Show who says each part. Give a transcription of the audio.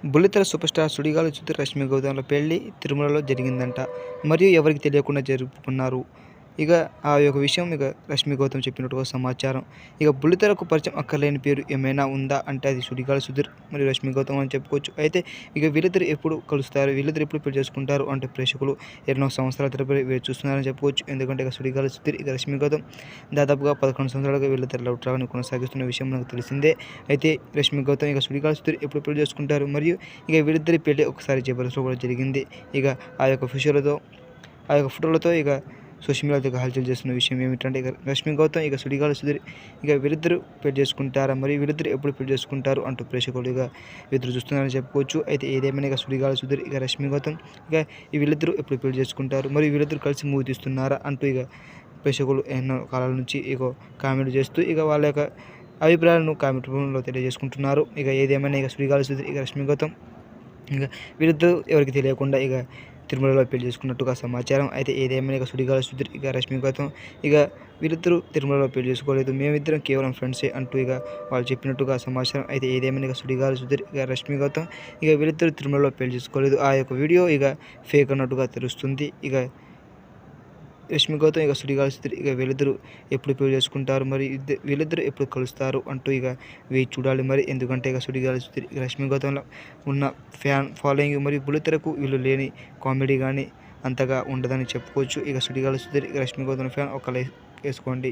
Speaker 1: బుల్లితెర super star Sudigali Sudheer, Rashmi గౌతమ్‌ల పెళ్లి తిరుమలలో జరిగిందంట. మరియు ఎవరికీ తెలియకుండా జరుపుకున్నారు. ఇక ఆ యొక్క విషయం రష్మి గౌతమ్ చెప్పినట్టుగా సమాచారం. ఇక బుల్లితెరకు పరిచయం అక్కర్లేని పేరు ఏమైనా ఉందా అంటే అది సుడిగాలి సుధీర్ మరియు రష్మి గౌతమ్ అని చెప్పుకోవచ్చు. అయితే వీళ్ళిద్దరు ఎప్పుడు కలుస్తారు, వీళ్ళిద్దరు ఎప్పుడు పెళ్లి చేసుకుంటారు అంటే ప్రేక్షకులు ఎన్నో సంవత్సరాల తరబడి వేచి చూస్తున్నారని చెప్పుకోవచ్చు. ఎందుకంటే సుడిగాలి సుధీర్, రష్మి గౌతమ్ దాదాపుగా 11 సంవత్సరాలుగా వీళ్ళిద్దరు లవ్ ట్రాక్‌ని కొనసాగిస్తున్న విషయం మనకు తెలిసిందే. అయితే రష్మి గౌతమ్ సుడిగాలి సుధీర్ ఎప్పుడు పెళ్లి చేసుకుంటారు మరియు వీళ్ళిద్దరి పెళ్లి ఒకసారి జబర్దస్త్‌లో కూడా జరిగింది. ఆ యొక్క ఫోటోలతో సోషల్ మీడియాలో హల్చల్ చేస్తున్న విషయం ఏమిటంటే రష్మి గౌతమ్ సుడిగాలి సుధీర్ వీళ్ళిద్దరు పెళ్లి చేసుకుంటారా మరియు వీళ్ళిద్దరు ఎప్పుడు పెళ్లి చేసుకుంటారు అంటూ ప్రేక్షకులు ఎదురు చూస్తున్నారని చెప్పుకోవచ్చు. అయితే ఏదేమైనా సుడిగాలి సుధీర్ రష్మి గౌతమ్ వీళ్ళిద్దరూ ఎప్పుడు పెళ్లి చేసుకుంటారు మరియు వీళ్ళిద్దరు కలిసి మూవీ తీస్తున్నారా అంటూ ప్రేక్షకులు ఎన్నో కాలాల నుంచి కామెంట్ చేస్తూ వాళ్ళ యొక్క అభిప్రాయాలను కామెంట్ రూపంలో తెలియజేసుకుంటున్నారు. ఏదేమైనా సుడిగాలి సుధీర్ రష్మి గౌతమ్ వీళ్ళిద్దరూ ఎవరికి తెలియకుండా తిరుమలలో పెళ్లి చేసుకున్నట్టుగా సమాచారం. అయితే ఏదేమైనా సుడిగాలి సుధీర్ రష్మి గౌతమ్ వీళ్ళిద్దరూ తిరుమలలో పెళ్లి చేసుకోలేదు, మేమిద్దరం కేవలం ఫ్రెండ్సే అంటూ వాళ్ళు చెప్పినట్టుగా సమాచారం. అయితే ఏదేమైనా సుడిగాలి సుధీర్ రష్మి గౌతమ్ వీళ్ళిద్దరూ తిరుమలలో పెళ్లి చేసుకోలేదు. ఆ యొక్క వీడియో ఫేక్ అన్నట్టుగా తెలుస్తుంది. రష్మి గౌతమ్ సుడిగాలి సుధీర్ వీళ్ళిద్దరూ ఎప్పుడు పెళ్లి చేసుకుంటారు మరి వీళ్ళిద్దరూ ఎప్పుడు కలుస్తారు అంటూ వేచి చూడాలి మరి. ఎందుకంటే సుడిగాలి సుధీర్ రష్మి గౌతమ్‌లో ఉన్న ఫ్యాన్ ఫాలోయింగ్ మరియు బుల్లితెరకు వీళ్ళు లేని కామెడీ కానీ అంతగా ఉండదని చెప్పుకోవచ్చు. సుడిగాలి సుధీర్ రష్మి గౌతమ్ ఫ్యాన్ ఒక లైక్ వేసుకోండి.